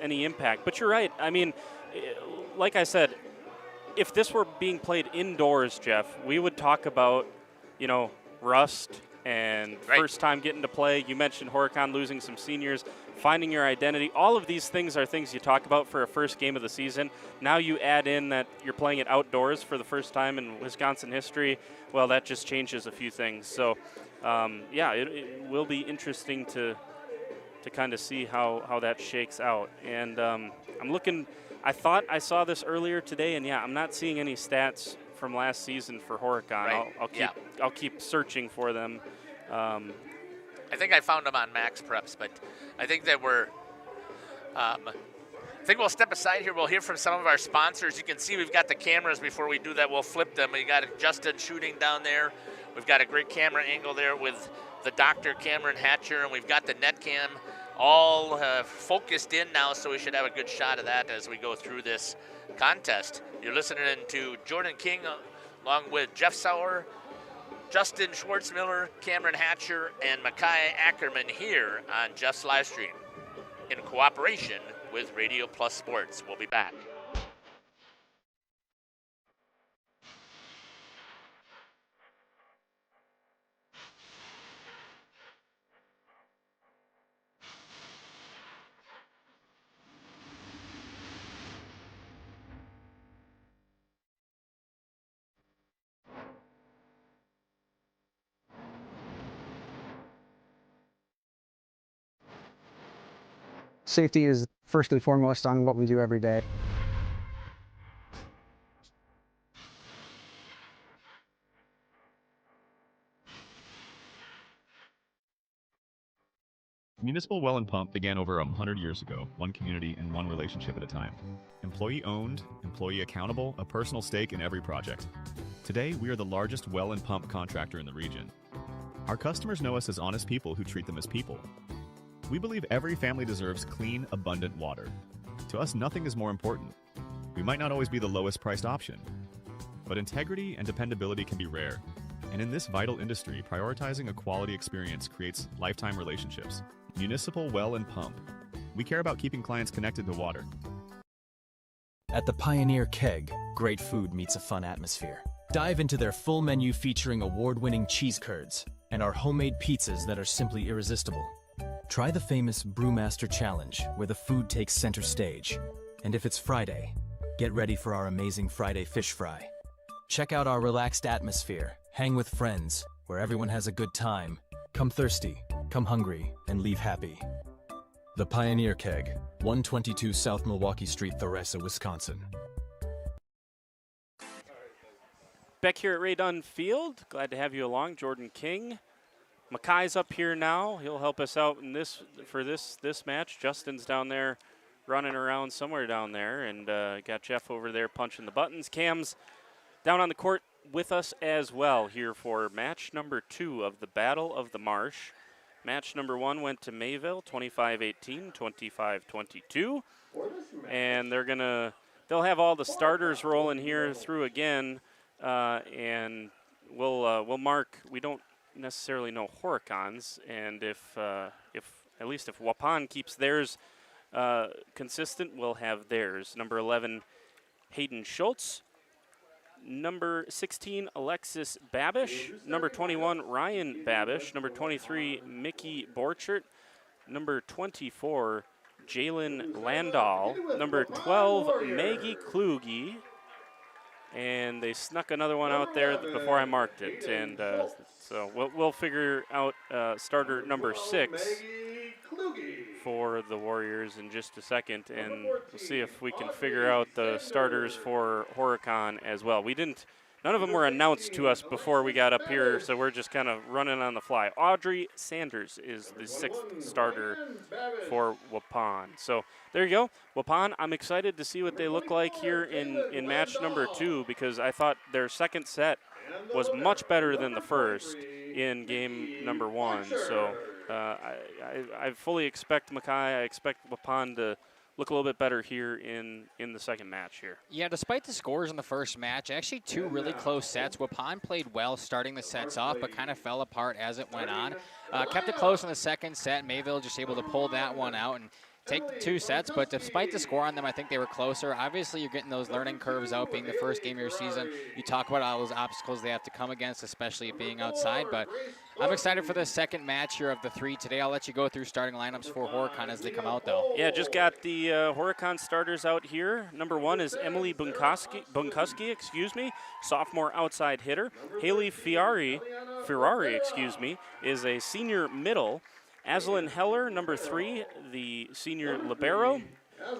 any impact. But you're right. I mean, like I said, if this were being played indoors, Jeff, we would talk about, rust and first time getting to play. You mentioned Horicon losing some seniors, finding your identity. All of these things are things you talk about for a first game of the season. Now you add in that you're playing it outdoors for the first time in Wisconsin history. Well, that just changes a few things. So, it will be interesting to kind of see how that shakes out. And I'm looking – I thought I saw this earlier today, and I'm not seeing any stats from last season for Horicon. Right. I'll keep searching for them. I think I found them on Max Preps, but I think that I think we'll step aside here. We'll hear from some of our sponsors. You can see we've got the cameras. Before we do that, we'll flip them. We got Justin shooting down there. We've got a great camera angle there with the Dr. Cameron Hatcher, and we've got the net cam all focused in now, so we should have a good shot of that as we go through this contest. You're listening to Jordan King along with Jeff Sauer, Justin Schwartzmiller, Cameron Hatcher, and Makai Ackerman here on Jeff's Livestream in cooperation with Radio Plus Sports. We'll be back. Safety is first and foremost on what we do every day. Municipal Well and Pump began over 100 years ago, one community and one relationship at a time. Employee owned, employee accountable, a personal stake in every project. Today, we are the largest well and pump contractor in the region. Our customers know us as honest people who treat them as people. We believe every family deserves clean, abundant water. To us, nothing is more important. We might not always be the lowest priced option, but integrity and dependability can be rare. And in this vital industry, prioritizing a quality experience creates lifetime relationships. Municipal Well and Pump. We care about keeping clients connected to water. At the Pioneer Keg, great food meets a fun atmosphere. Dive into their full menu featuring award-winning cheese curds and our homemade pizzas that are simply irresistible. Try the famous Brewmaster Challenge, where the food takes center stage. And if it's Friday, get ready for our amazing Friday fish fry. Check out our relaxed atmosphere, hang with friends, where everyone has a good time. Come thirsty, come hungry, and leave happy. The Pioneer Keg, 122 South Milwaukee Street, Theresa, Wisconsin. Back here at Ray Dunn Field, glad to have you along, Jordan King. Makai's up here now. He'll help us out in this match. Justin's down there running around somewhere down there, and got Jeff over there punching the buttons. Cam's down on the court with us as well here for match number 2 of the Battle of the Marsh. Match number 1 went to Mayville, 25-18, 25-22. And they'll have all the starters rolling here through again, and we'll mark. We don't necessarily know Horicon's, and if at least if Waupun keeps theirs consistent, we'll have theirs. Number 11, Hayden Schultz. Number 16, Alexis Babish. Number 21, Ryan Babish. Number 23, Mickey Borchert. Number 24, Jalen Landau. Number 12, Maggie Kluge. And they snuck another one out there before I marked it. And so we'll figure out starter number 6 for the Warriors in just a second. And we'll see if we can figure out the starters for Horicon as well. None of them were announced to us before we got up here, so we're just kind of running on the fly. Audrey Sanders is the 6th starter for Waupun. So there you go. Waupun, I'm excited to see what they look like here in match number 2, because I thought their second set was much better than the first in game number 1. So I fully expect Makai. I expect Waupun to look a little bit better here in the second match here. Yeah, despite the scores in the first match, actually 2 really close sets. Waupun played well starting the sets off, but kind of fell apart as it went on. Kept it close in the second set. Mayville just able to pull that one out. And take the 2 sets, but despite the score on them, I think they were closer. Obviously, you're getting those learning curves out, being the first game of your season. You talk about all those obstacles they have to come against, especially being outside, but I'm excited for the second match here of the 3 today. I'll let you go through starting lineups for Horicon as they come out, though. Yeah, just got the Horicon starters out here. Number 1 is Emily Bunkuski, sophomore outside hitter. Haley Ferrari, is a senior middle. Aslan Heller, number 3, the senior libero.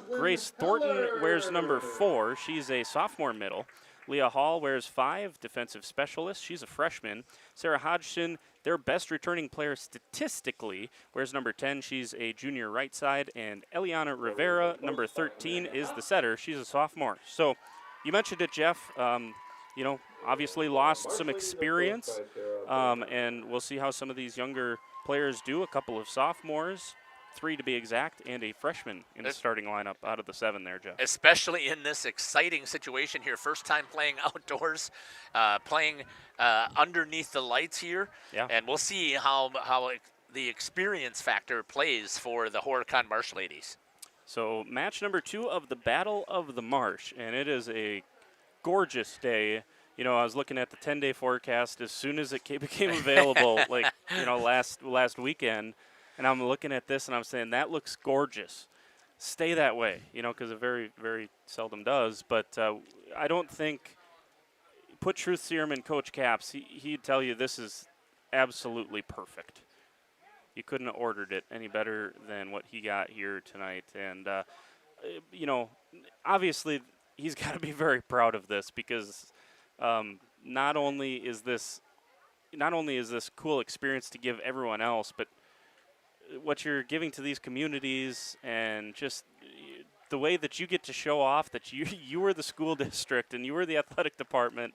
Grace Thornton wears number 4. She's a sophomore middle. Leah Hall wears 5, defensive specialist. She's a freshman. Sarah Hodgson, their best returning player statistically, wears number 10. She's a junior right side. And Eliana Rivera, number 13, is the setter. She's a sophomore. So you mentioned it, Jeff. You know, obviously lost some experience. And we'll see how some of these younger players do. A couple of sophomores, 3 to be exact, and a freshman in the starting lineup out of the 7 there, Jeff. Especially in this exciting situation here. First time playing outdoors, playing underneath the lights here. Yeah. And we'll see how the experience factor plays for the Horicon Marsh ladies. So match number 2 of the Battle of the Marsh, and it is a gorgeous day. You know, I was looking at the 10-day forecast as soon as it became available, like, you know, last weekend, and I'm looking at this and I'm saying, that looks gorgeous. Stay that way, you know, because it very, very seldom does. But I don't think, put truth serum in Coach Capps, he'd tell you this is absolutely perfect. You couldn't have ordered it any better than what he got here tonight. And, you know, obviously he's got to be very proud of this because not only is this cool experience to give everyone else, but what you're giving to these communities and just the way that you get to show off that you were the school district and you were the athletic department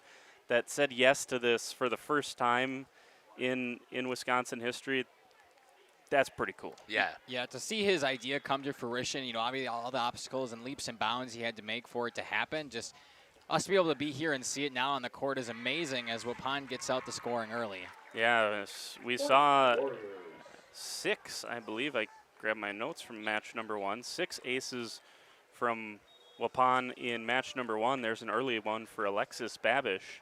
that said yes to this for the first time in Wisconsin history. That's pretty cool. Yeah. Yeah, to see his idea come to fruition, you know, obviously all the obstacles and leaps and bounds he had to make for it to happen, just us to be able to be here and see it now on the court is amazing as Waupun gets out the scoring early. Yeah, we saw 6, I believe. I grabbed my notes from match number 1. 6 aces from Waupun in match number 1. There's an early one for Alexis Babish.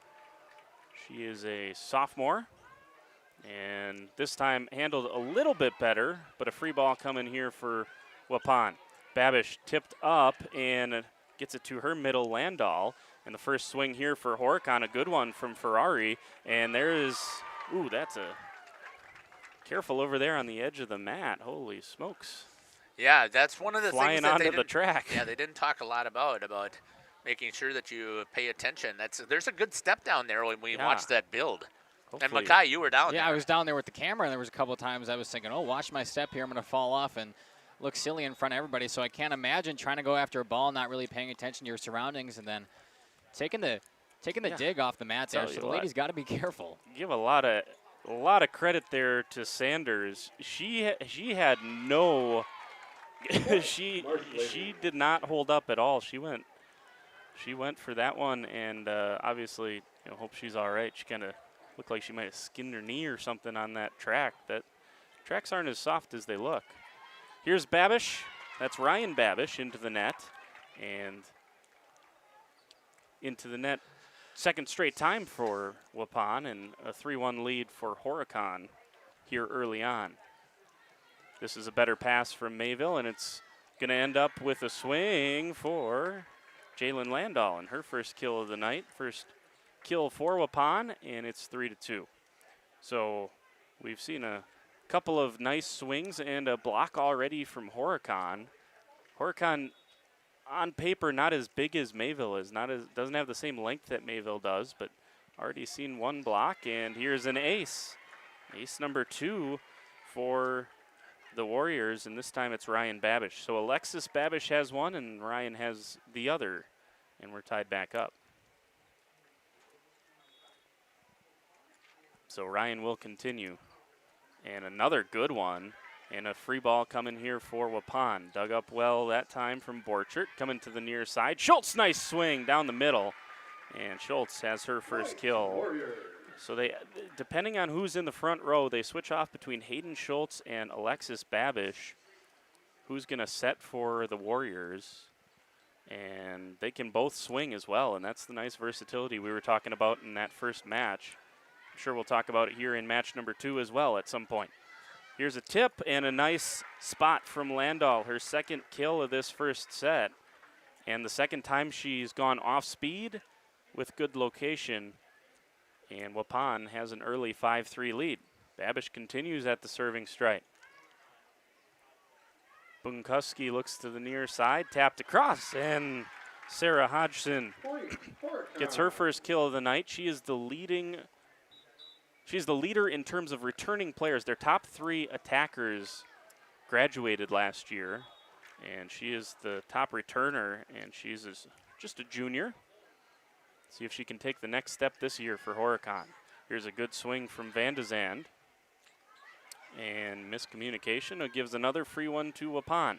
She is a sophomore, and this time handled a little bit better, but a free ball coming here for Waupun. Babish tipped up and gets it to her middle, Landau. And the first swing here for Horicon, a good one from Ferrari. And there is, ooh, that's a, careful over there on the edge of the mat. Holy smokes. Yeah, that's one of the Flying things that onto the track. Yeah, they didn't talk a lot about making sure that you pay attention. There's a good step down there when we watched that build. Hopefully. And Makai, you were down there. Yeah, I was down there with the camera, and there was a couple of times I was thinking, oh, watch my step here. I'm going to fall off and look silly in front of everybody. So I can't imagine trying to go after a ball, not really paying attention to your surroundings, and then taking the dig off the mat there. So the ladies got to be careful. Give a lot of credit there to Sanders. She had no she did not hold up at all. She went for that one, and obviously, you know, hope she's all right. She kind of looked like she might have skinned her knee or something on that track. That tracks aren't as soft as they look. Here's Babish. That's Ryan Babish into the net, and into the net. Second straight time for Waupun, and a 3-1 lead for Horicon here early on. This is a better pass from Mayville, and it's going to end up with a swing for Jalen Landau, and her first kill of the night. First kill for Waupun, and it's 3-2. So we've seen a couple of nice swings and a block already from Horicon. Horicon, on paper, not as big as Mayville is. Doesn't have the same length that Mayville does, but already seen one block, and here's an ace. Ace number 2 for the Warriors, and this time it's Ryan Babish. So Alexis Babish has one, and Ryan has the other, and we're tied back up. So Ryan will continue. And another good one. And a free ball coming here for Waupun. Dug up well that time from Borchert. Coming to the near side. Schultz, nice swing down the middle. And Schultz has her first kill. So they, depending on who's in the front row, they switch off between Hayden Schultz and Alexis Babish. who's going to set for the Warriors. And they can both swing as well, and that's the nice versatility we were talking about in that first match. I'm sure we'll talk about it here in match number 2 as well at some point. Here's a tip and a nice spot from Landahl, her second kill of this first set. And the second time she's gone off speed with good location. And Waupun has an early 5-3 lead. Babish continues at the serving strike. Bunkuski looks to the near side, tapped across, and Sarah Hodgson gets her first kill of the night. She's the leader in terms of returning players. Their top 3 attackers graduated last year, and she is the top returner, and she's just a junior. See if she can take the next step this year for Horicon. Here's a good swing from Van de Zand. And miscommunication gives another free one to Waupun.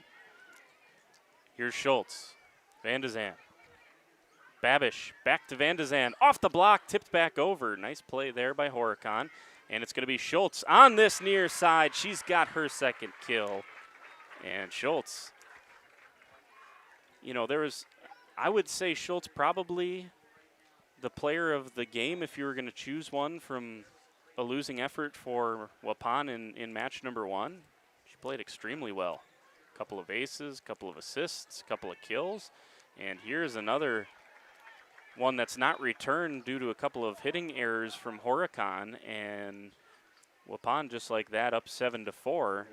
Here's Schultz. Van de Zand. Babish back to Van de Zand. Off the block, tipped back over. Nice play there by Horicon. And it's going to be Schultz on this near side. She's got her second kill. And Schultz, I would say Schultz probably the player of the game if you were going to choose one from a losing effort for Waupun in match number 1. She played extremely well. A couple of aces, a couple of assists, a couple of kills. And here's another one that's not returned due to a couple of hitting errors from Horicon. And Waupun just like that up 7-4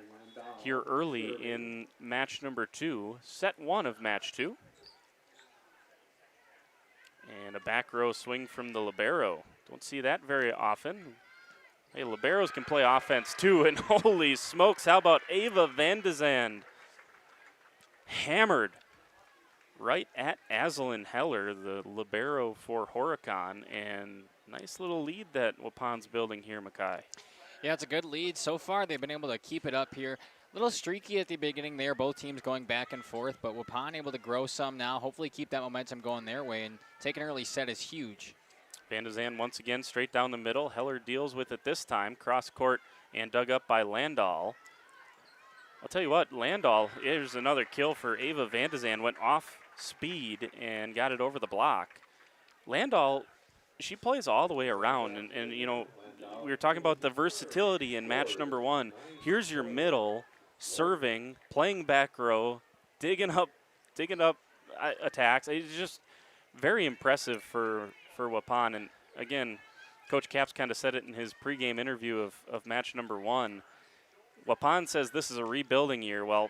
here early in match number 2. Set 1 of match 2. And a back row swing from the libero. Don't see that very often. Hey, liberos can play offense too, and holy smokes, how about Ava Van de Zand? Hammered right at Azalyn Heller, the libero for Horicon, and nice little lead that Waupun's building here, Mackay. Yeah, it's a good lead. So far, they've been able to keep it up here. A little streaky at the beginning there, both teams going back and forth, but Waupun able to grow some now, hopefully keep that momentum going their way, and take an early set is huge. Van de Zand once again straight down the middle. Heller deals with it this time. Cross court and dug up by Landahl. I'll tell you what, Landahl, here's another kill for Ava Van de Zand. Went off speed and got it over the block. Landahl, she plays all the way around. And we were talking about the versatility in match number 1. Here's your middle, serving, playing back row, digging up attacks. It's just very impressive for Waupun. And again, Coach Capps kind of said it in his pregame interview of match number 1. Waupun says this is a rebuilding year. Well,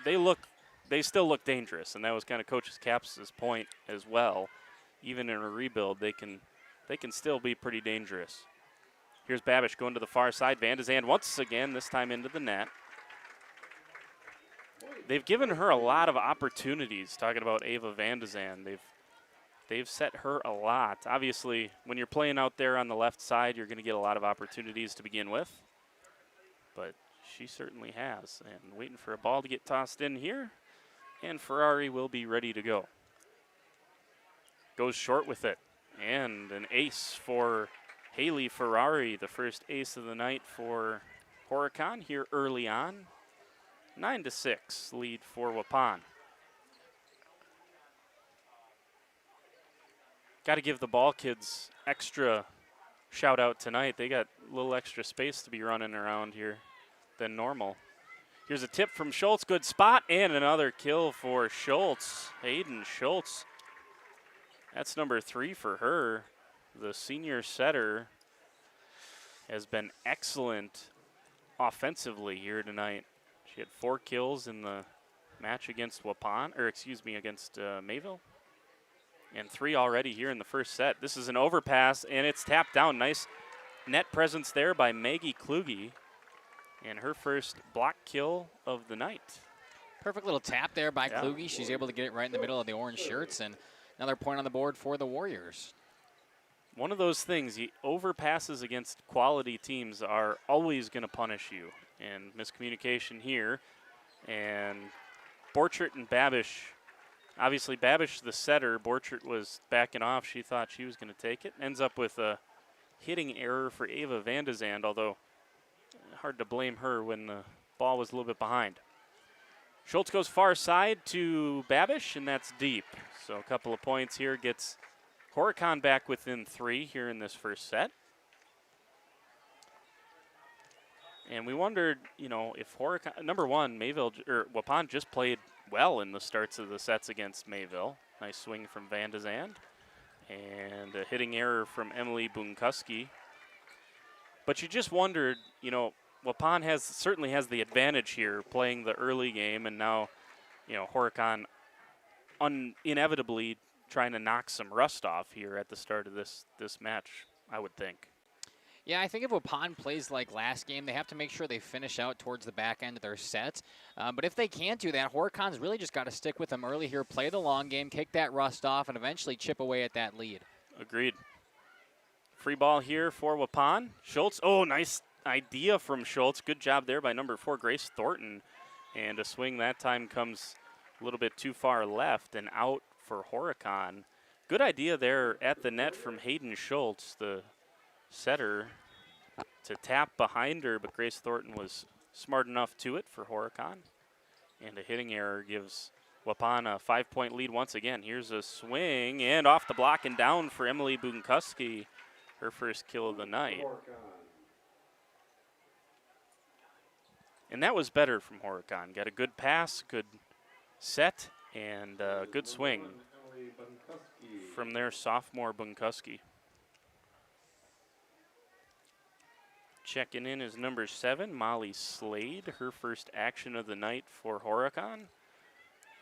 they still look dangerous, and that was kind of Coach Capps' point as well. Even in a rebuild, they can still be pretty dangerous. Here's Babish going to the far side. Van de Zand once again, this time into the net. They've given her a lot of opportunities, talking about Ava Van de Zand. They've set her a lot. Obviously, when you're playing out there on the left side, you're going to get a lot of opportunities to begin with. But she certainly has. And waiting for a ball to get tossed in here. And Ferrari will be ready to go. Goes short with it. And an ace for Haley Ferrari, the first ace of the night for Horicon here early on. 9-6 lead for Waupun. Got to give the ball kids extra shout out tonight. They got a little extra space to be running around here than normal. Here's a tip from Schultz. Good spot and another kill for Schultz. Hayden Schultz. That's number 3 for her. The senior setter has been excellent offensively here tonight. She had 4 kills in the match against against Mayville. And 3 already here in the first set. This is an overpass, and it's tapped down. Nice net presence there by Maggie Kluge. And her first block kill of the night. Perfect little tap there by Kluge. She's able to get it right in the middle of the orange shirts, and another point on the board for the Warriors. One of those things, the overpasses against quality teams are always going to punish you. And miscommunication here. And Borchert and Babish. Obviously, Babish, the setter, Borchert was backing off. She thought she was going to take it. Ends up with a hitting error for Ava Van de Zand, although hard to blame her when the ball was a little bit behind. Schultz goes far side to Babish, and that's deep. So a couple of points here gets Horicon back within 3 here in this first set. And we wondered, you know, if Horicon, number one, Waupun just played well in the starts of the sets against Mayville. Nice swing from Van de Zand. And a hitting error from Emily Bunkuski. But you just wondered, you know, Waupun certainly has the advantage here playing the early game, and now, you know, Horicon inevitably trying to knock some rust off here at the start of this match, I would think. Yeah, I think if Waupun plays like last game, they have to make sure they finish out towards the back end of their sets. But if they can't do that, Horicon's really just got to stick with them early here, play the long game, kick that rust off, and eventually chip away at that lead. Agreed. Free ball here for Waupun. Schultz, oh, nice idea from Schultz. Good job there by number 4, Grace Thornton. And a swing that time comes a little bit too far left and out for Horicon. Good idea there at the net from Hayden Schultz, the setter, to tap behind her, but Grace Thornton was smart enough to it for Horicon. And a hitting error gives Waupun a 5-point lead once again. Here's a swing, and off the block and down for Emily Bunkuski, her first kill of the night. And that was better from Horicon. Got a good pass, good set, and a good swing from their sophomore Bunkuski. Checking in is number 7, Molly Slade, her first action of the night for Horicon.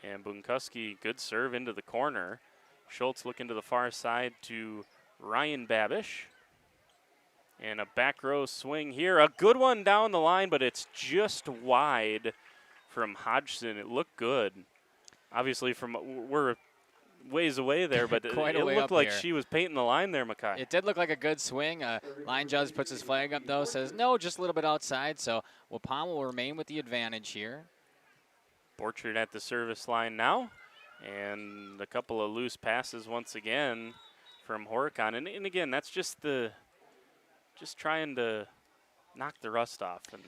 And Bunkuski, good serve into the corner. Schultz looking to the far side to Ryan Babish. And a back row swing here. A good one down the line, but it's just wide from Hodgson. It looked good. Obviously, we're ways away there, but it looked like she was painting the line there, Makai. It did look like a good swing. Line judge puts his flag up, though, says, no, just a little bit outside. So Waupun will remain with the advantage here. Borchard at the service line now. And a couple of loose passes once again from Horicon. And again, that's just trying to knock the rust off. And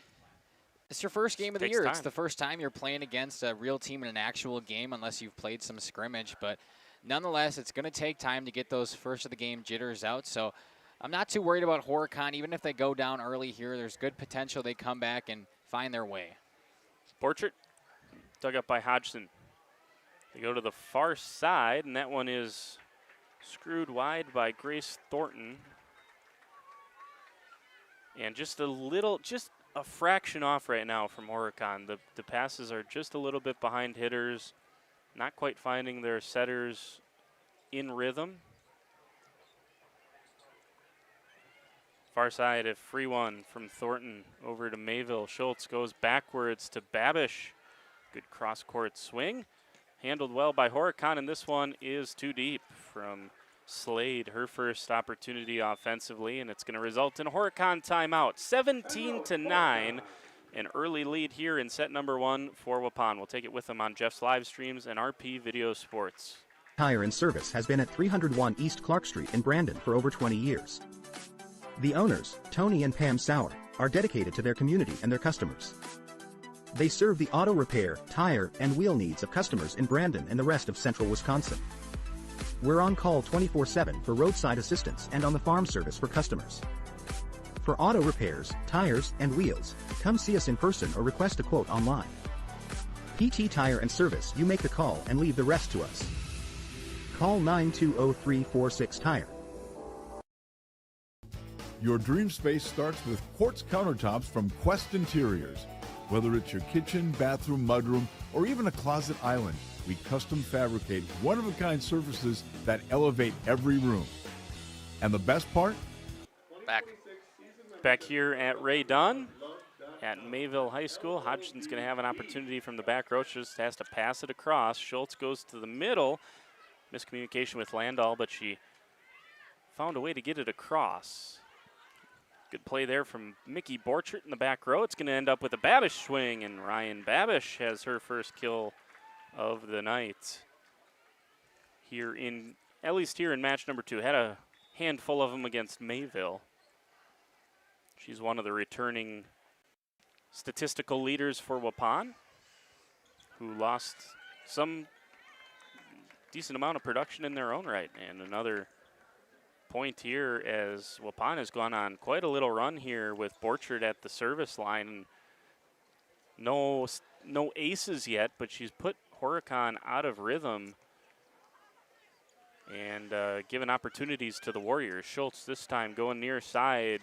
it's your first game of the year. time. It's the first time you're playing against a real team in an actual game, unless you've played some scrimmage. But nonetheless, it's going to take time to get those first of the game jitters out. So I'm not too worried about Horicon. Even if they go down early here, there's good potential they come back and find their way. Borchard, dug up by Hodgson. They go to the far side, and that one is screwed wide by Grace Thornton. And just a fraction off right now from Horicon. The passes are just a little bit behind hitters, not quite finding their setters in rhythm. Far side, a free one from Thornton over to Mayville. Schultz goes backwards to Babish. Good cross-court swing. Handled well by Horicon, and this one is too deep from Slade, her first opportunity offensively, and it's going to result in a Horicon timeout. 17-9, an early lead here in set number 1 for Waupun. We'll take it with them on Jeff's live streams and RP Video Sports. Tire and Service has been at 301 East Clark Street in Brandon for over 20 years. The owners, Tony and Pam Sauer, are dedicated to their community and their customers. They serve the auto repair, tire, and wheel needs of customers in Brandon and the rest of central Wisconsin. We're on call 24/7 for roadside assistance and on the farm service for customers. For auto repairs, tires, and wheels, come see us in person or request a quote online. PT Tire and Service, you make the call and leave the rest to us. Call 920-346-TIRE. Your dream space starts with quartz countertops from Quest Interiors. Whether it's your kitchen, bathroom, mudroom, or even a closet island, we custom fabricate one-of-a-kind surfaces that elevate every room. And the best part? Back here at Ray Dunn at Mayville High School. Hodgson's going to have an opportunity from the back row. Just has to pass it across. Schultz goes to the middle. Miscommunication with Landahl, but she found a way to get it across. Good play there from Mickey Borchert in the back row. It's going to end up with a Babish swing, and Ryan Babish has her first kill of the night. At least here in match number 2. Had a handful of them against Mayville. She's one of the returning statistical leaders for Waupun. who lost some decent amount of production in their own right. And another point here as Waupun has gone on quite a little run here with Borchard at the service line. And no aces yet, but she's put Horicon out of rhythm and given opportunities to the Warriors. Schultz this time going near side.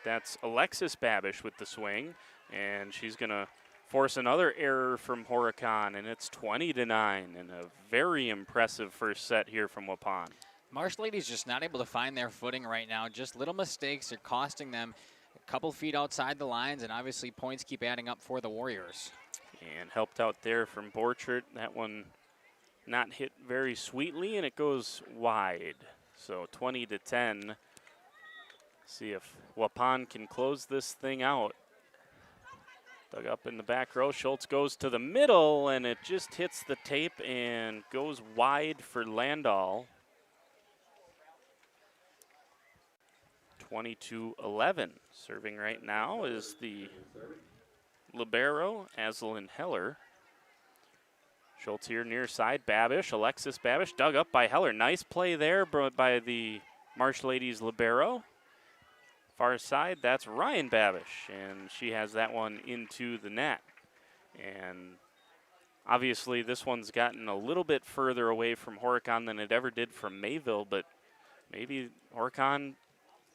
That's Alexis Babish with the swing, and she's going to force another error from Horicon, and it's 20-9, and a very impressive first set here from Waupun. Marsh ladies just not able to find their footing right now. Just little mistakes are costing them a couple feet outside the lines, and obviously points keep adding up for the Warriors. And helped out there from Borchert. That one not hit very sweetly, and it goes wide. So 20-10. See if Waupun can close this thing out. Dug up in the back row. Schultz goes to the middle, and it just hits the tape and goes wide for Landau. 22-11. Serving right now is the libero, Aslan Heller. Schultz here near side. Babish, Alexis Babish, dug up by Heller. Nice play there by the Marsh ladies libero. Far side, that's Ryan Babish, and she has that one into the net. And obviously this one's gotten a little bit further away from Horicon than it ever did from Mayville, but maybe Horicon,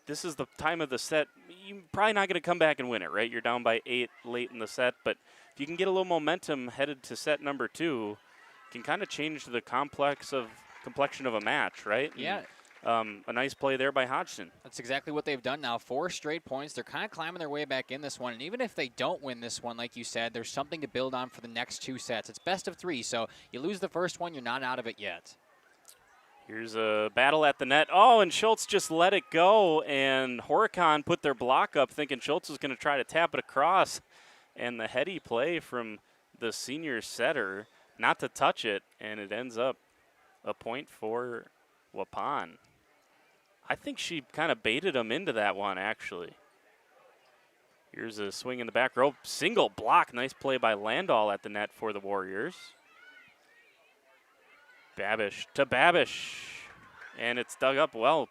this is the time of the set. You're probably not going to come back and win it, right? You're down by 8 late in the set, but if you can get a little momentum headed to set number 2, it can kind of change the complexion of a match, right? Yeah. And, a nice play there by Hodgson. That's exactly what they've done now. 4 straight points. They're kind of climbing their way back in this one. And even if they don't win this one, like you said, there's something to build on for the next 2 sets. It's best of 3, so you lose the first one, you're not out of it yet. Here's a battle at the net. Oh, and Schultz just let it go, and Horicon put their block up thinking Schultz was going to try to tap it across. And the heady play from the senior setter not to touch it, and it ends up a point for Waupun. I think she kind of baited him into that one, actually. Here's a swing in the back row. Single block. Nice play by Landau at the net for the Warriors. Babish to Babish. And it's dug up well.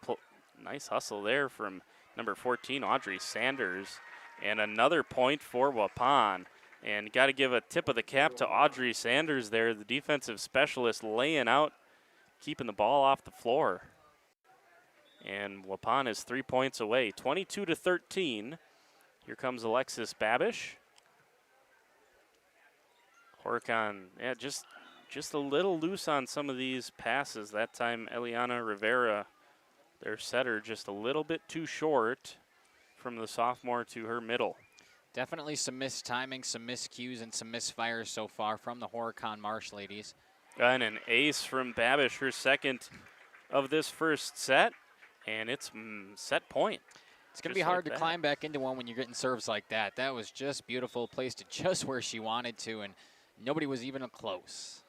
Nice hustle there from number 14, Audrey Sanders. And another point for Waupun. And got to give a tip of the cap to Audrey Sanders there, the defensive specialist, laying out, keeping the ball off the floor. And Waupun is 3 points away, 22-13. Here comes Alexis Babish. Horicon, yeah, just a little loose on some of these passes. That time, Eliana Rivera, their setter, just a little bit too short from the sophomore to her middle. Definitely some missed timing, some miscues, and some misfires so far from the Horicon Marsh ladies. And an ace from Babish, her second of this first set. And it's set point. It's going to be hard to climb back into one when you're getting serves like that. That was just beautiful, placed it just where she wanted to, and nobody was even close.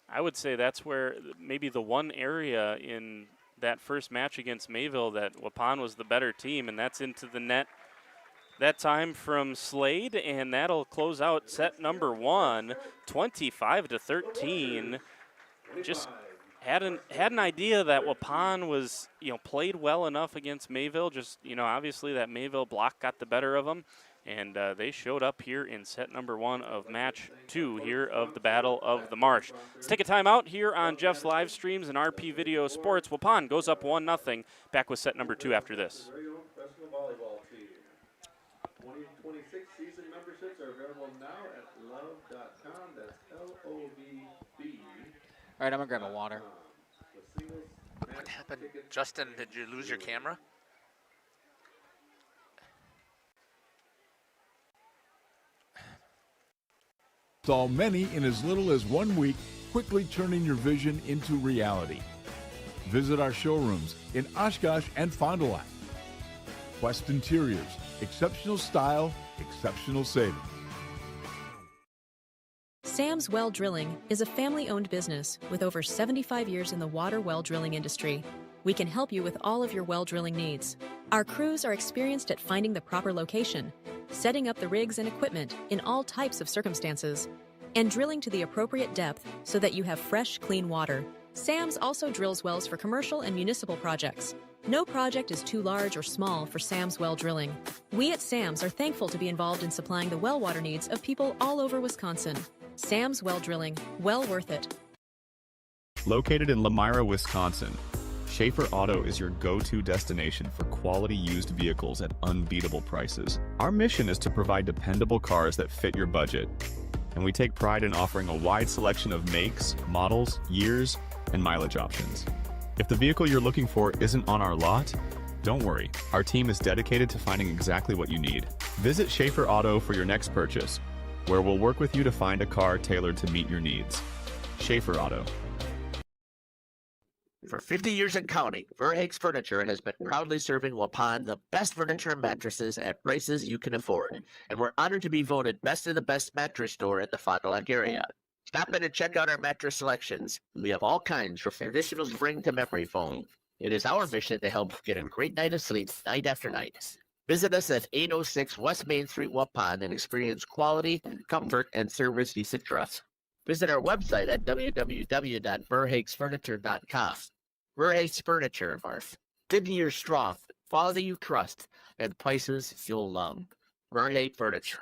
I would say that's where maybe the one area in that first match against Mayville that Waupun was the better team, and that's into the net that time from Slade, and that'll close out set number 1, 25-13. Just had an idea that Waupun was, played well enough against Mayville. Just, obviously that Mayville block got the better of them, and they showed up here in set number 1 of match 2 here of the Battle of the Marsh. Let's take a timeout here on Jeff's live streams and RP Video Sports. Waupun goes up 1-0. Back with set number 2 after this. 2026 season memberships are available now at love.com. That's LOVB. All right, I'm going to grab a water. What happened? Justin, did you lose your camera? Saw many in as little as 1 week, quickly turning your vision into reality. Visit our showrooms in Oshkosh and Fond du Lac. Quest Interiors, exceptional style, exceptional savings. Sam's Well Drilling is a family-owned business with over 75 years in the water well drilling industry. We can help you with all of your well drilling needs. Our crews are experienced at finding the proper location, setting up the rigs and equipment in all types of circumstances. and drilling to the appropriate depth so that you have fresh, clean water. Sam's also drills wells for commercial and municipal projects. No project is too large or small for Sam's Well Drilling. We at Sam's are thankful to be involved in supplying the well water needs of people all over Wisconsin. Sam's Well Drilling, well worth it. Located in Lamira, Wisconsin, Schaefer Auto is your go-to destination for quality used vehicles at unbeatable prices. Our mission is to provide dependable cars that fit your budget, and we take pride in offering a wide selection of makes, models, years, and mileage options. If the vehicle you're looking for isn't on our lot, don't worry. Our team is dedicated to finding exactly what you need. Visit Schaefer Auto for your next purchase, where we'll work with you to find a car tailored to meet your needs. Schaefer Auto. For 50 years and counting, Verhaeg's Furniture has been proudly serving Waupun the best furniture and mattresses at prices you can afford. And we're honored to be voted best of the best mattress store in the Fond du Lac area. Stop in and check out our mattress selections. We have all kinds from traditional spring to memory foam. It is our mission to help get a great night of sleep night after night. Visit us at 806 West Main Street, Waupun, and experience quality, comfort, and service you should trust. Visit our website at www.verhaegsfurniture.com. Verhaeg's Furniture, Marsh. 50 years strong, quality you trust, and prices you'll love. Verhaeg Furniture.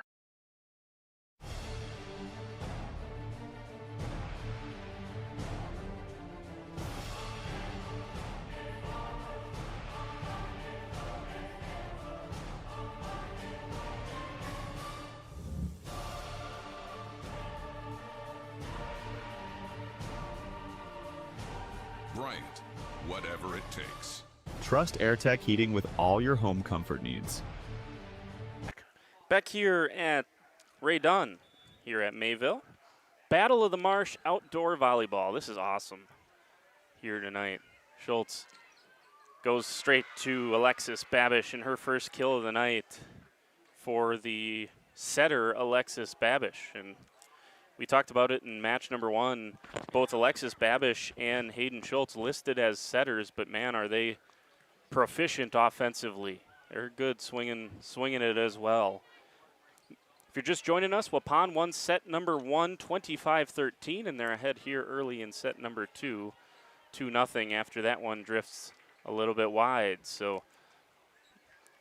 Bryant, whatever it takes. Trust AirTech Heating with all your home comfort needs. Back here at Ray Dunn, here at Mayville. Battle of the Marsh outdoor volleyball. This is awesome here tonight. Schultz goes straight to Alexis Babish and her first kill of the night for the setter, Alexis Babish. And we talked about it in match number one. Both Alexis Babish and Hayden Schultz listed as setters, but man, are they proficient offensively. They're good swinging it as well. If you're just joining us, Waupun won set number one, 25-13, and they're ahead here early in set number two, 2-0 after that one drifts a little bit wide. So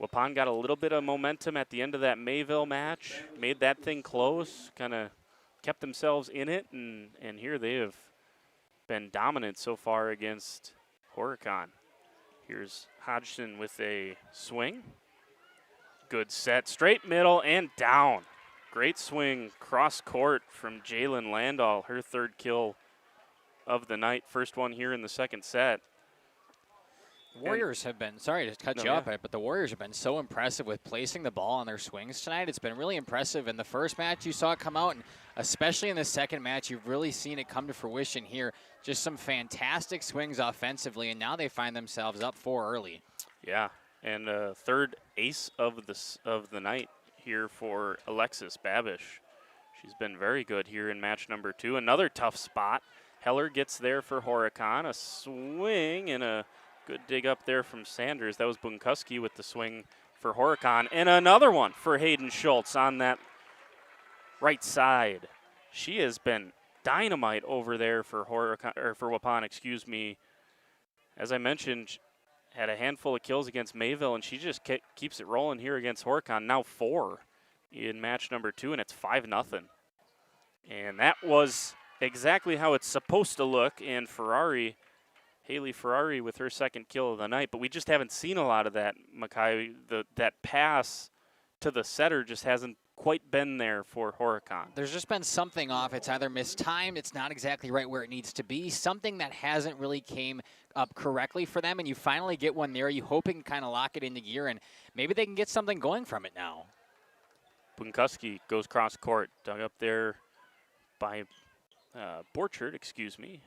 Waupun got a little bit of momentum at the end of that Mayville match, made that thing close, kind of kept themselves in it, and here they have been dominant so far against Horicon. Here's Hodgson with a swing. Good set, straight middle and down. Great swing cross court from Jalen Landau, her third kill of the night. First one here in the second set. Warriors have been, sorry to cut you off, but the Warriors have been so impressive with placing the ball on their swings tonight. It's been really impressive. In the first match, you saw it come out, and especially in the second match, you've really seen it come to fruition here. Just some fantastic swings offensively, and now they find themselves up 4 early. Yeah, and third ace of the night here for Alexis Babish. She's been very good here in match number 2. Another tough spot. Heller gets there for Horicon. A swing and a good dig up there from Sanders. That was Bunkuski with the swing for Horicon. And another one for Hayden Schultz on that right side. She has been dynamite over there for Horicon, or for Waupun, excuse me. As I mentioned, had a handful of kills against Mayville, and she just keeps it rolling here against Horicon. Now 4 in match number 2, and it's 5-0. And that was exactly how it's supposed to look. And Haley Ferrari with her second kill of the night, but we just haven't seen a lot of that, Makai. That pass to the setter just hasn't quite been there for Horicon. There's just been something off. It's either mistimed, it's not exactly right where it needs to be, something that hasn't really came up correctly for them, and you finally get one there. You hope it can kind of lock it into gear, and maybe they can get something going from it now. Bunkuski goes cross court, dug up there by Borchard, excuse me.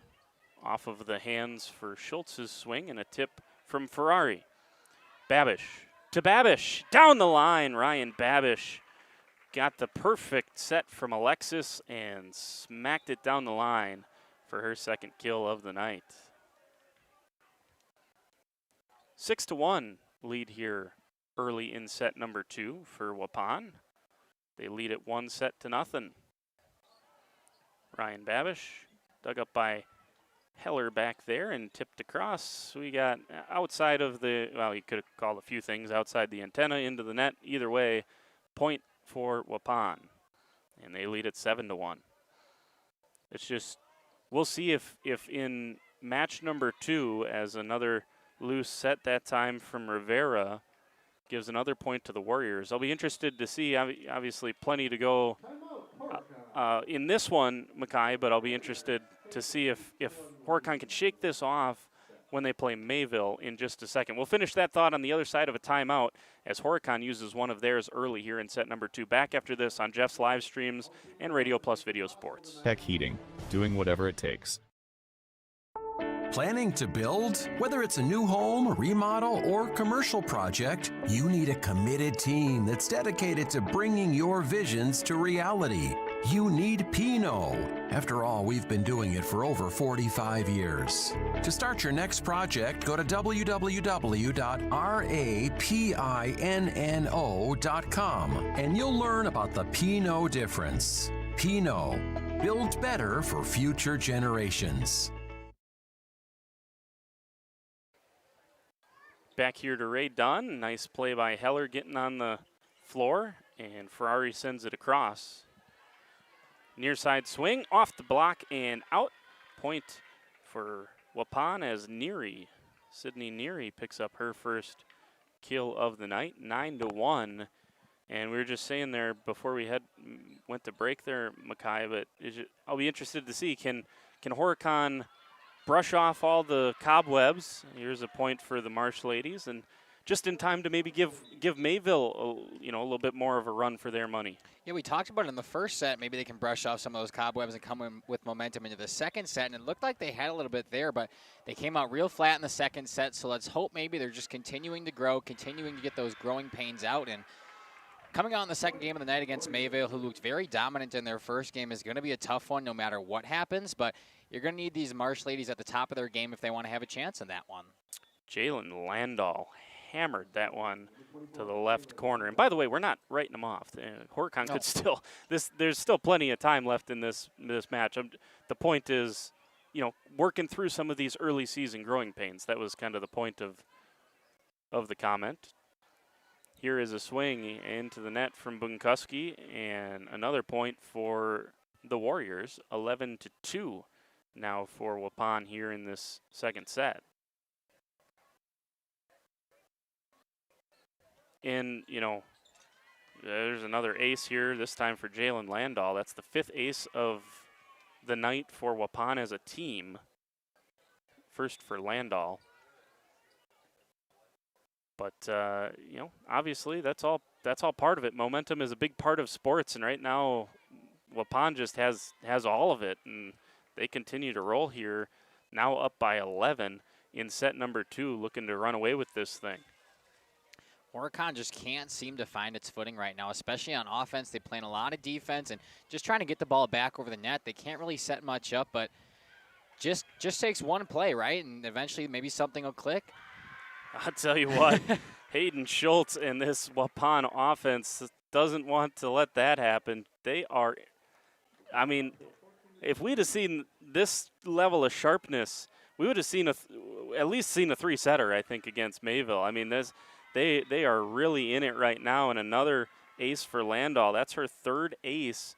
Off of the hands for Schultz's swing, and a tip from Ferrari. Babish to Babish, down the line. Ryan Babish got the perfect set from Alexis and smacked it down the line for her second kill of the night. 6-1 lead here early in set number 2 for Waupun. They lead it 1-0. Ryan Babish, dug up by Heller back there and tipped across. We got outside of the, well, you could have called a few things, outside the antenna into the net. Either way, point for Waupun. And they lead it 7-1. It's just, we'll see if in match number 2, as another loose set that time from Rivera gives another point to the Warriors. I'll be interested to see, obviously plenty to go in this one, Mackay, but I'll be interested to see if Horicon can shake this off when they play Mayville in just a second. We'll finish that thought on the other side of a timeout as Horicon uses one of theirs early here in set number 2. Back after this on Jeff's live streams and Radio Plus Video Sports. Tech Heating, doing whatever it takes. Planning to build? Whether it's a new home, remodel, or commercial project, you need a committed team that's dedicated to bringing your visions to reality. You need Pino. After all, we've been doing it for over 45 years. To start your next project, go to www.rapinno.com and you'll learn about the Pino difference. Pino, build better for future generations. Back here to Ray Dunn. Nice play by Heller getting on the floor, and Ferrari sends it across. Near side swing, off the block and out. Point for Waupun as Sydney Neary picks up her first kill of the night, 9-1. And we were just saying there before we went to break there, Mackay, but I'll be interested to see, can Horicon brush off all the cobwebs? Here's a point for the Marsh ladies, and just in time to maybe give Mayville a little bit more of a run for their money. Yeah, we talked about it in the first set. Maybe they can brush off some of those cobwebs and come in with momentum into the second set, and it looked like they had a little bit there, but they came out real flat in the second set, so let's hope maybe they're just continuing to grow, continuing to get those growing pains out, and coming out in the second game of the night against Mayville, who looked very dominant in their first game, is going to be a tough one no matter what happens, but you're going to need these Marsh ladies at the top of their game if they want to have a chance in that one. Jalen Landahl hammered that one to the left corner. And by the way, we're not writing them off. Horicon could still, there's still plenty of time left in this match. The point is, working through some of these early season growing pains. That was kind of the point of the comment. Here is a swing into the net from Bunkuski, and another point for the Warriors, 11-2 now for Waupun here in this second set. And, there's another ace here, this time for Jalen Landahl. That's the 5th ace of the night for Waupun as a team. First for Landahl. But, obviously that's all part of it. Momentum is a big part of sports, and right now Waupun just has all of it, and they continue to roll here, now up by 11 in set number 2, looking to run away with this thing. Horicon just can't seem to find its footing right now, especially on offense. They play a lot of defense and just trying to get the ball back over the net. They can't really set much up, but just takes one play, right? And eventually maybe something will click. I'll tell you what, Hayden Schultz and this Waupun offense doesn't want to let that happen. They are, if we'd have seen this level of sharpness, we would have seen at least seen a 3-setter, I think, against Mayville. They are really in it right now, and another ace for Landahl. That's her 3rd ace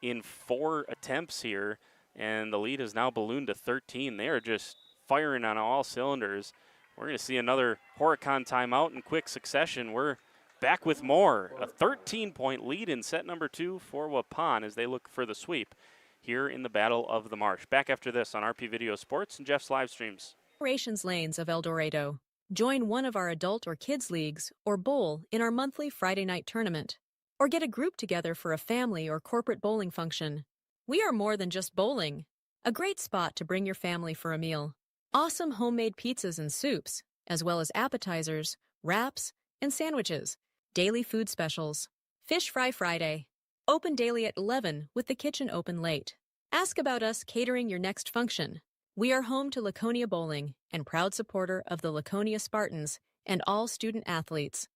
in 4 attempts here, and the lead has now ballooned to 13. They are just firing on all cylinders. We're going to see another Horicon timeout in quick succession. We're back with more. A 13-point lead in set number 2 for Waupun as they look for the sweep here in the Battle of the Marsh. Back after this on RP Video Sports and Jeff's live streams. Operations Lanes of El Dorado. Join one of our adult or kids leagues or bowl in our monthly Friday night tournament. Or get a group together for a family or corporate bowling function. We are more than just bowling. A great spot to bring your family for a meal. Awesome homemade pizzas and soups, as well as appetizers, wraps, and sandwiches. Daily food specials. Fish Fry Friday. Open daily at 11 with the kitchen open late. Ask about us catering your next function. We are home to Laconia Bowling and proud supporter of the Laconia Spartans and all student athletes.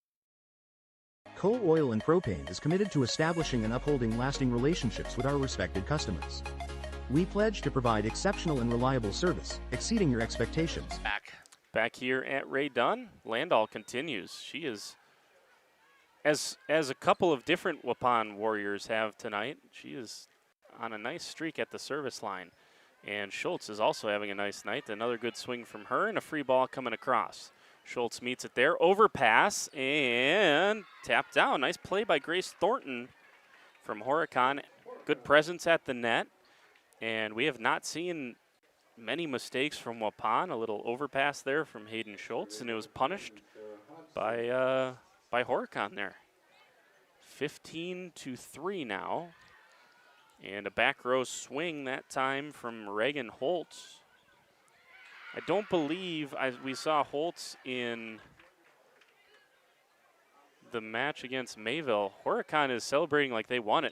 Coal Oil and Propane is committed to establishing and upholding lasting relationships with our respected customers. We pledge to provide exceptional and reliable service, exceeding your expectations. Back here at Ray Dunn, Landau continues. She is, as a couple of different Waupun Warriors have tonight, she is on a nice streak at the service line. And Schultz is also having a nice night. Another good swing from her and a free ball coming across. Schultz meets it there, overpass, and tapped down. Nice play by Grace Thornton from Horicon. Good presence at the net. And we have not seen many mistakes from Waupun. A little overpass there from Hayden Schultz, and it was punished by Horicon there. 15-3 now. And a back row swing that time from Reagan Holtz. I don't believe we saw Holtz in the match against Mayville. Horicon is celebrating like they won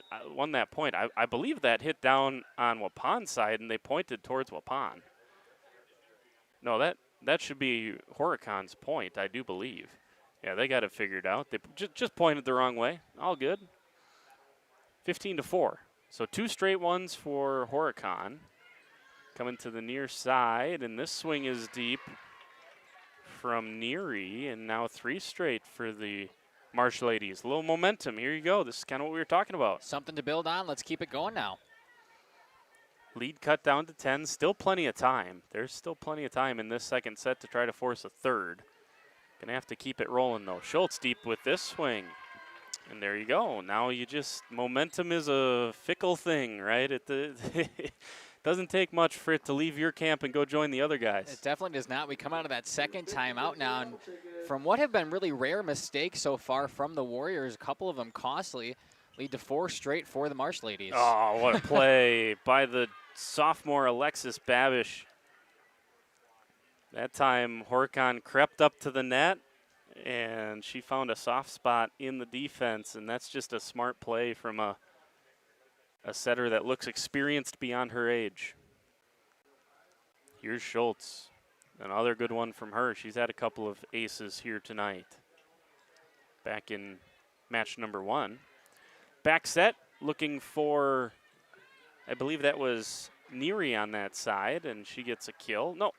that point. I believe that hit down on Waupun's side, and they pointed towards Waupun. No, that should be Horicon's point, I do believe. Yeah, they got it figured out. They just pointed the wrong way. All good. 15-4. So 2 straight ones for Horicon. Coming to the near side, and this swing is deep from Neary, and now 3 straight for the Marsh ladies. A little momentum. Here you go. This is kind of what we were talking about. Something to build on. Let's keep it going now. Lead cut down to 10. Still plenty of time. There's still plenty of time in this second set to try to force a third. Gonna have to keep it rolling, though. Schultz deep with this swing. And there you go. Now momentum is a fickle thing, right? It doesn't take much for it to leave your camp and go join the other guys. It definitely does not. We come out of that second timeout now, and from what have been really rare mistakes so far from the Warriors, a couple of them costly, lead to 4 straight for the Marsh ladies. Oh, what a play by the sophomore Alexis Babish. That time, Horicon crept up to the net, and she found a soft spot in the defense, and that's just a smart play from a setter that looks experienced beyond her age. Here's Schultz. Another good one from her. She's had a couple of aces here tonight. Back in match number 1. Back set, looking for, I believe that was Neary on that side, and she gets a kill. No,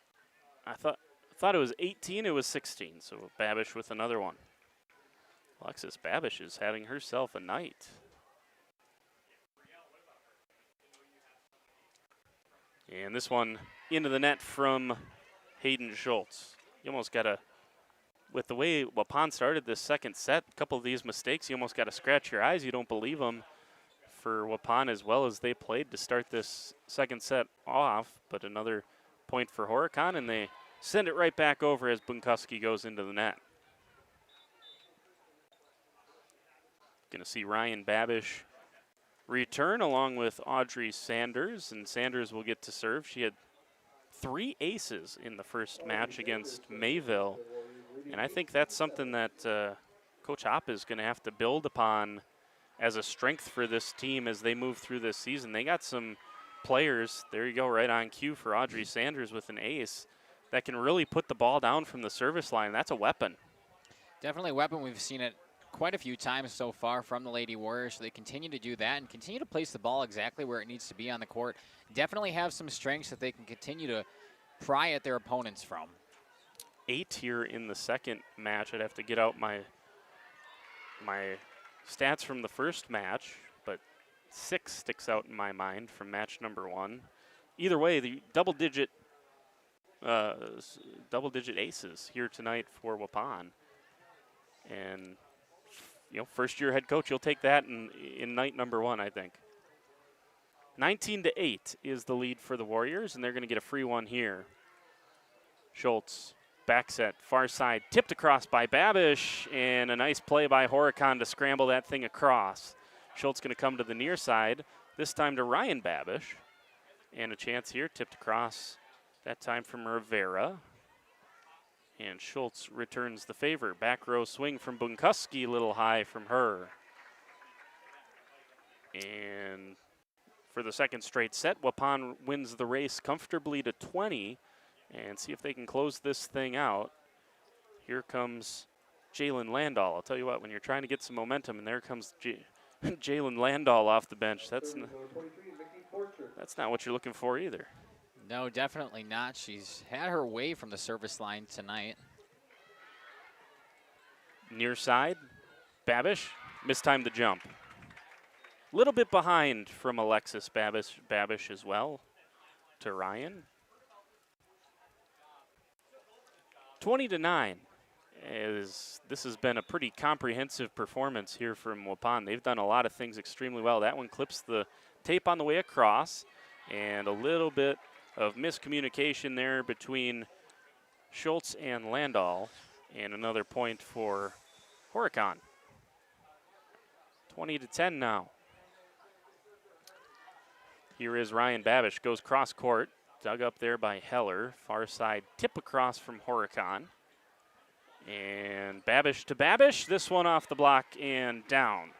I thought it was 18, it was 16, so Babish with another one. Alexis Babish is having herself a night. And this one into the net from Hayden Schultz. You almost got to, with the way Waupun started this second set, a couple of these mistakes, you almost got to scratch your eyes. You don't believe them for Waupun as well as they played to start this second set off. But another point for Horicon, and they send it right back over as Bunkuski goes into the net. Going to see Ryan Babish return along with Audrey Sanders, and Sanders will get to serve. She had 3 aces in the first match against Mayville, and I think that's something that Coach Hopp is going to have to build upon as a strength for this team as they move through this season. They got some players, there you go, right on cue for Audrey Sanders with an ace, that can really put the ball down from the service line. That's a weapon. Definitely a weapon. We've seen it quite a few times so far from the Lady Warriors, so they continue to do that and continue to place the ball exactly where it needs to be on the court. Definitely have some strengths that they can continue to pry at their opponents from. 8 here in the second match. I'd have to get out my stats from the first match, but 6 sticks out in my mind from match number 1. Either way, the double-digit aces here tonight for Waupun. And first-year head coach, you'll take that in night number 1, I think. 19-8 is the lead for the Warriors, and they're going to get a free one here. Schultz, back set, far side, tipped across by Babish, and a nice play by Horicon to scramble that thing across. Schultz going to come to the near side, this time to Ryan Babish. And a chance here, tipped across, that time from Rivera. And Schultz returns the favor. Back row swing from Bunkuski, a little high from her. And for the second straight set, Waupun wins the race comfortably to 20. And see if they can close this thing out. Here comes Jalen Landahl. I'll tell you what, when you're trying to get some momentum, and there comes Jalen Landahl off the bench. That's That's not what you're looking for either. No, definitely not. She's had her way from the service line tonight. Near side, Babish mistimed the jump. A little bit behind from Alexis Babish as well to Ryan. 20-9. This has been a pretty comprehensive performance here from Waupun. They've done a lot of things extremely well. That one clips the tape on the way across, and a little bit of miscommunication there between Schultz and Landau, and another point for Horicon. 20-10 now. Here is Ryan Babish, goes cross court, dug up there by Heller. Far side tip across from Horicon. And Babish to Babish, this one off the block and down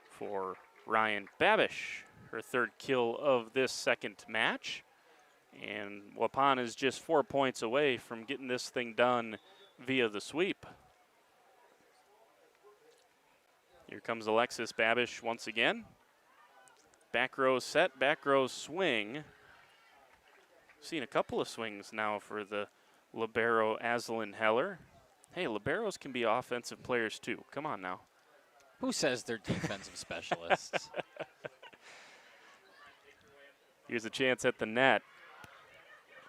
for Ryan Babish. Her third kill of this second match. And Waupun is just 4 points away from getting this thing done via the sweep. Here comes Alexis Babish once again. Back row set, back row swing. Seen a couple of swings now for the libero Aslan Heller. Hey, liberos can be offensive players too. Come on now. Who says they're defensive specialists? Here's a chance at the net.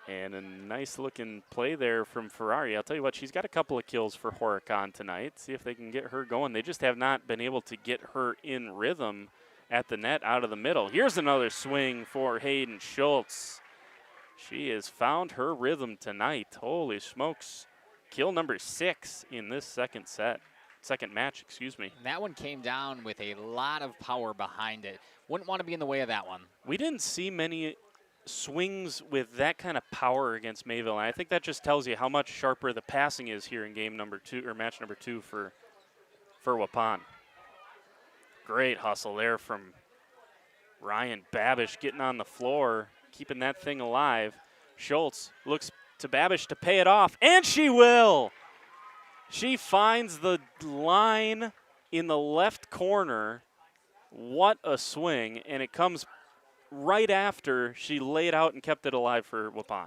And a nice looking play there from Ferrari. I'll tell you what, she's got a couple of kills for Horicon tonight. See if they can get her going. They just have not been able to get her in rhythm at the net out of the middle. Here's another swing for Hayden Schultz. She has found her rhythm tonight. Holy smokes. Kill number 6 in this second match, excuse me. And that one came down with a lot of power behind it. Wouldn't want to be in the way of that one. We didn't see many swings with that kind of power against Mayville, and I think that just tells you how much sharper the passing is here in game number 2 or match number 2 for Waupun. Great hustle there from Ryan Babish, getting on the floor, keeping that thing alive. Schultz looks to Babish to pay it off, and she will. She finds the line in the left corner. What a swing, and it comes right after she laid out and kept it alive for Waupun.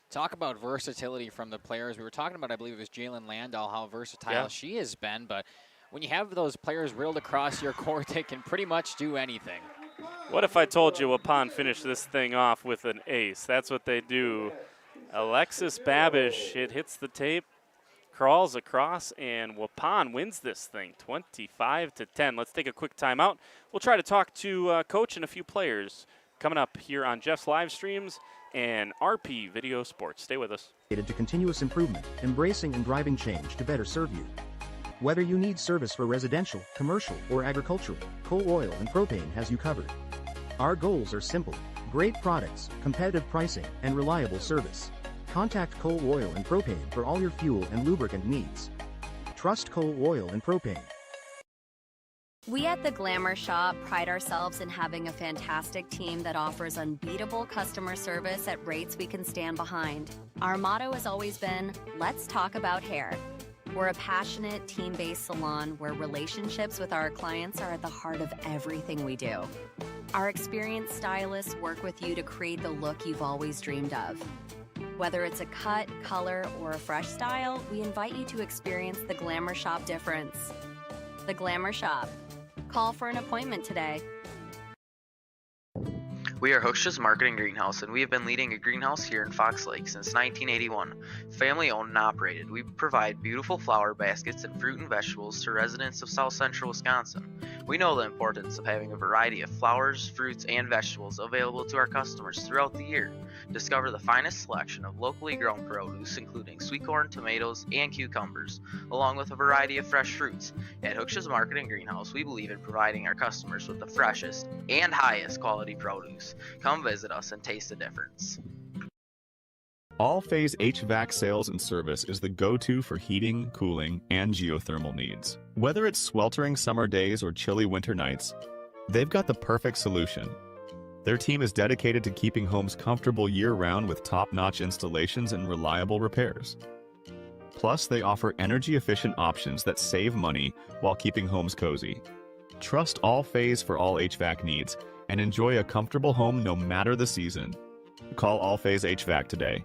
Talk about versatility from the players. We were talking about, I believe it was Jalen Landau, how versatile she has been, but when you have those players reeled across your court, they can pretty much do anything. What if I told you Waupun finished this thing off with an ace? That's what they do. Alexis Babish, it hits the tape, crawls across, and Waupun wins this thing 25-10. Let's take a quick timeout. We'll try to talk to Coach and a few players coming up here on Jeff's live streams and RP Video Sports. Stay with us. To continuous improvement, embracing and driving change to better serve you. Whether you need service for residential, commercial, or agricultural, Coal Oil and Propane has you covered. Our goals are simple: great products, competitive pricing, and reliable service. Contact Coal Oil and Propane for all your fuel and lubricant needs. Trust Coal Oil and Propane. We at the Glamour Shop pride ourselves in having a fantastic team that offers unbeatable customer service at rates we can stand behind. Our motto has always been, let's talk about hair. We're a passionate, team-based salon where relationships with our clients are at the heart of everything we do. Our experienced stylists work with you to create the look you've always dreamed of. Whether it's a cut, color, or a fresh style, we invite you to experience the Glamour Shop difference. The Glamour Shop. Call for an appointment today. We are Hochschi's Marketing Greenhouse, and we have been leading a greenhouse here in Fox Lake since 1981. Family owned and operated, we provide beautiful flower baskets and fruit and vegetables to residents of South Central Wisconsin. We know the importance of having a variety of flowers, fruits, and vegetables available to our customers throughout the year. Discover the finest selection of locally grown produce, including sweet corn, tomatoes, and cucumbers, along with a variety of fresh fruits. At Hochschi's Marketing Greenhouse, we believe in providing our customers with the freshest and highest quality produce. Come visit us and taste the difference. All-Phase HVAC sales and service is the go-to for heating, cooling, and geothermal needs. Whether it's sweltering summer days or chilly winter nights, they've got the perfect solution. Their team is dedicated to keeping homes comfortable year-round with top-notch installations and reliable repairs. Plus, they offer energy-efficient options that save money while keeping homes cozy. Trust All-Phase for all HVAC needs and enjoy a comfortable home no matter the season. Call All Phase HVAC today.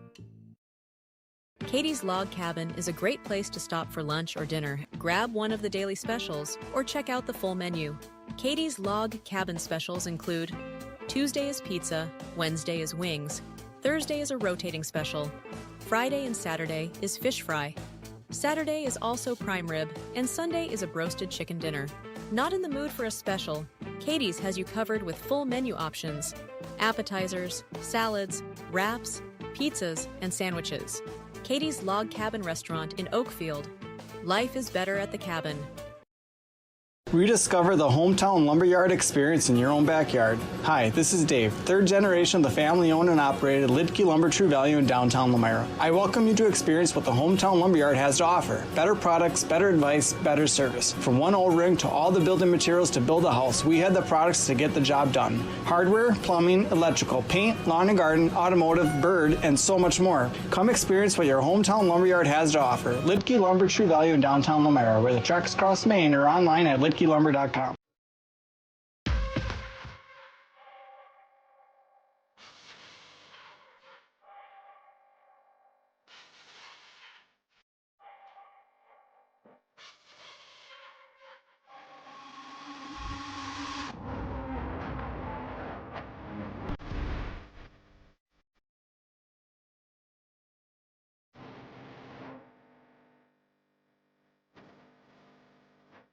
Katie's Log Cabin is a great place to stop for lunch or dinner. Grab one of the daily specials or check out the full menu. Katie's Log Cabin specials include Tuesday is pizza, Wednesday is wings, Thursday is a rotating special, Friday and Saturday is fish fry, Saturday is also prime rib, and Sunday is a broasted chicken dinner. Not in the mood for a special? Katie's has you covered with full menu options, appetizers, salads, wraps, pizzas, and sandwiches. Katie's Log Cabin Restaurant in Oakfield. Life is better at the cabin. Rediscover the hometown lumberyard experience in your own backyard. Hi, this is Dave, third generation of the family-owned and operated Lidke Lumber True Value in downtown Lamira. I welcome you to experience what the hometown lumberyard has to offer. Better products, better advice, better service. From one O-ring to all the building materials to build a house, we had the products to get the job done. Hardware, plumbing, electrical, paint, lawn and garden, automotive, bird, and so much more. Come experience what your hometown lumberyard has to offer. Lidke Lumber True Value in downtown Lamira, where the tracks cross Main, or online at lidkelumber.com.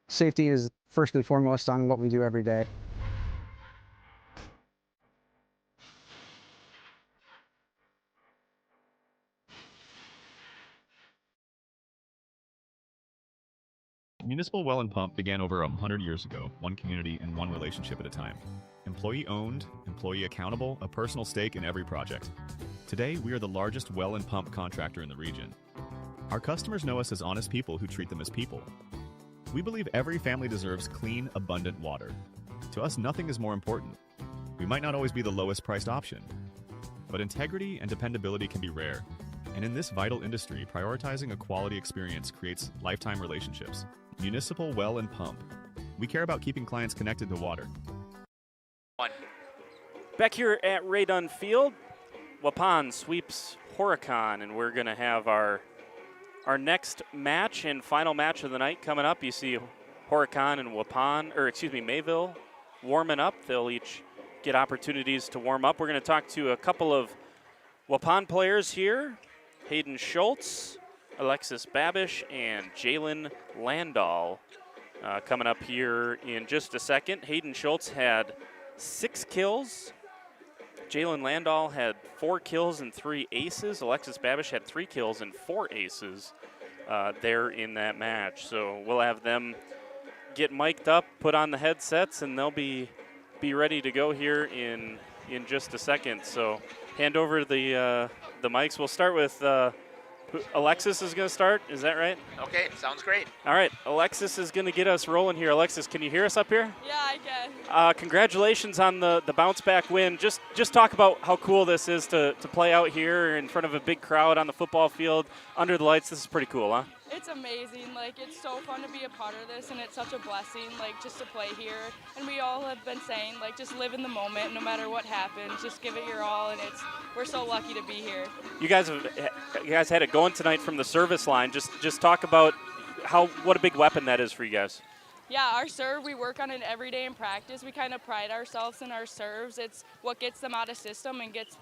Safety is first and foremost on what we do every day. Municipal Well and Pump began over 100 years ago, one community and one relationship at a time. Employee owned, employee accountable, a personal stake in every project. Today, we are the largest well and pump contractor in the region. Our customers know us as honest people who treat them as people. We believe every family deserves clean, abundant water. To us, nothing is more important. We might not always be the lowest priced option, but integrity and dependability can be rare. And in this vital industry, prioritizing a quality experience creates lifetime relationships. Municipal Well and Pump. We care about keeping clients connected to water. Back here at Ray Dunn Field, Waupun sweeps Horicon, and we're going to have our next match and final match of the night coming up. You see Horicon and Mayville warming up. They'll each get opportunities to warm up. We're going to talk to a couple of Waupun players here. Hayden Schultz, Alexis Babish, and Jalen Landau coming up here in just a second. Hayden Schultz had 6 kills. Jalen Landau had 4 kills and 3 aces. Alexis Babish had 3 kills and 4 aces there in that match. So we'll have them get mic'd up, put on the headsets, and they'll be ready to go here in just a second. So hand over the mics. We'll start with Alexis is going to start. Is that right? Okay, sounds great. All right, Alexis is going to get us rolling here. Alexis, can you hear us up here? Yeah, I can. Congratulations on the bounce back win. Just talk about how cool this is to play out here in front of a big crowd on the football field under the lights. This is pretty cool, huh? It's amazing. Like, it's so fun to be a part of this, and it's such a blessing, like, just to play here. And we all have been saying, like, just live in the moment, no matter what happens. Just give it your all, and we're so lucky to be here. You guys had it going tonight from the service line. Just talk about what a big weapon that is for you guys. Yeah, our serve, we work on it every day in practice. We kind of pride ourselves in our serves. It's what gets them out of system and gets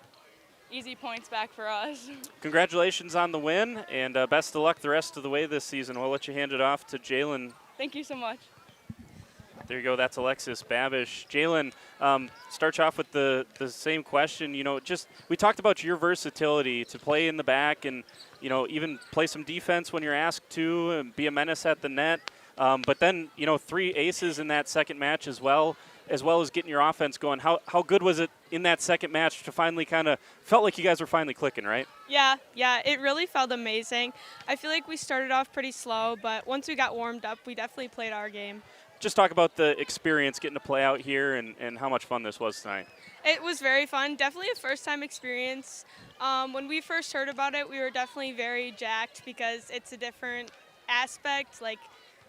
easy points back for us. Congratulations on the win, and best of luck the rest of the way this season. We'll let you hand it off to Jalen. Thank you so much. There you go. That's Alexis Babish. Jalen, start you off with the same question. You know, we talked about your versatility to play in the back and, you know, even play some defense when you're asked to and be a menace at the net. But then, you know, 3 aces in that second match as well as getting your offense going. How good was it in that second match to finally kind of felt like you guys were finally clicking, right? Yeah, it really felt amazing. I feel like we started off pretty slow, but once we got warmed up, we definitely played our game. Just talk about the experience getting to play out here and how much fun this was tonight. It was very fun. Definitely a first-time experience. When we first heard about it, we were definitely very jacked because it's a different aspect. Like,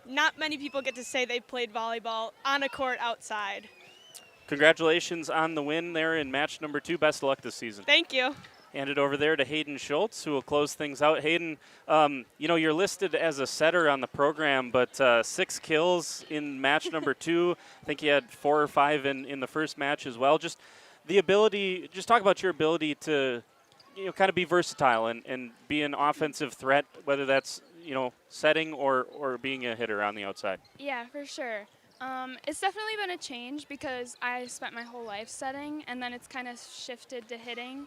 not many people get to say they played volleyball on a court outside. congratulations on the win there in match number 2. Best of luck this season. Thank you. Hand it over there to Hayden Schultz, who will close things out. Hayden, you're listed as a setter on the program, but 6 kills in match number 2. I think you had 4 or 5 in the first match as well. Just talk about your ability to, kind of be versatile and be an offensive threat, whether that's, setting or being a hitter on the outside. Yeah, for sure. It's definitely been a change because I spent my whole life setting, and then it's kind of shifted to hitting.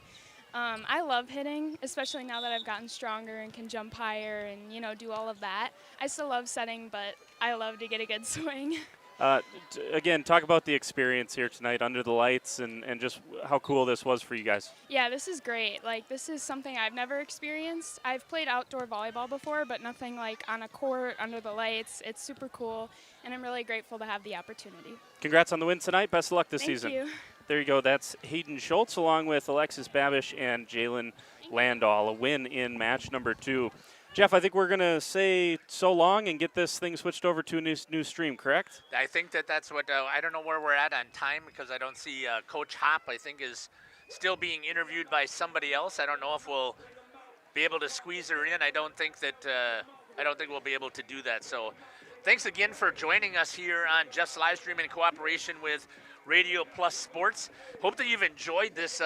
I love hitting, especially now that I've gotten stronger and can jump higher and, do all of that. I still love setting, but I love to get a good swing. Again, talk about the experience here tonight under the lights and just how cool this was for you guys. Yeah, this is great. This is something I've never experienced. I've played outdoor volleyball before, but nothing like on a court under the lights. It's super cool, and I'm really grateful to have the opportunity. Congrats on the win tonight. Best of luck this season. Thank you. There you go. That's Hayden Schultz along with Alexis Babish and Jalen Landau. A win in match number 2. Jeff, I think we're going to say so long and get this thing switched over to a new stream, correct? I think that's what, I don't know where we're at on time because I don't see Coach Hop, I think, is still being interviewed by somebody else. I don't know if we'll be able to squeeze her in. I don't think we'll be able to do that. So thanks again for joining us here on Jeff's live stream in cooperation with Radio Plus Sports. Hope that you've enjoyed this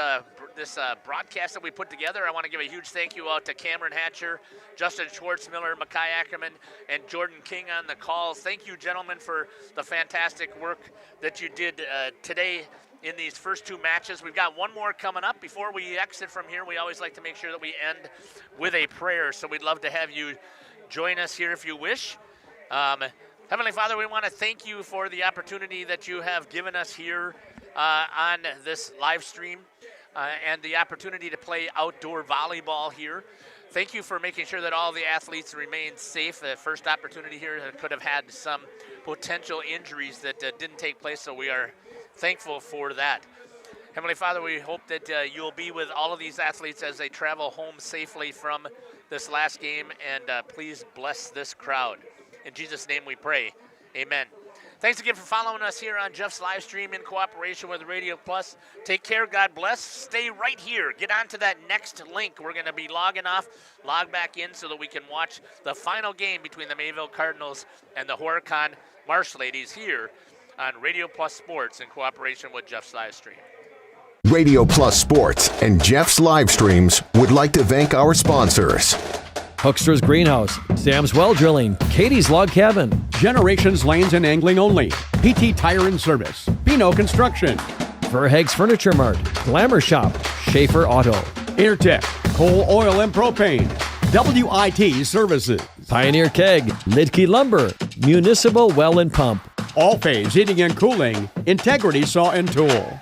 broadcast that we put together. I want to give a huge thank you out to Cameron Hatcher, Justin Schwartzmiller, Makai Ackerman, and Jordan King on the calls. Thank you, gentlemen, for the fantastic work that you did today in these first 2 matches. We've got one more coming up. Before we exit from here, we always like to make sure that we end with a prayer, so we'd love to have you join us here if you wish. Heavenly Father, we want to thank you for the opportunity that you have given us here on this live stream and the opportunity to play outdoor volleyball here. Thank you for making sure that all the athletes remain safe. The first opportunity here could have had some potential injuries that didn't take place, so we are thankful for that. Heavenly Father, we hope that you'll be with all of these athletes as they travel home safely from this last game, and please bless this crowd. In Jesus' name we pray. Amen. Thanks again for following us here on Jeff's live stream in cooperation with Radio Plus. Take care. God bless. Stay right here. Get on to that next link. We're going to be logging off, log back in so that we can watch the final game between the Mayville Cardinals and the Horicon Marsh ladies here on Radio Plus Sports in cooperation with Jeff's live stream. Radio Plus Sports and Jeff's live streams would like to thank our sponsors. Hoekstra's Greenhouse, Sam's Well Drilling, Katie's Log Cabin, Generations Lanes and Angling Only, PT Tire and Service, Pino Construction, Verhaeg's Furniture Mart, Glamour Shop, Schaefer Auto, Intertech, Coal, Oil and Propane, WIT Services, Pioneer Keg, Lidke Lumber, Municipal Well and Pump, All Phase Heating and Cooling, Integrity Saw and Tool.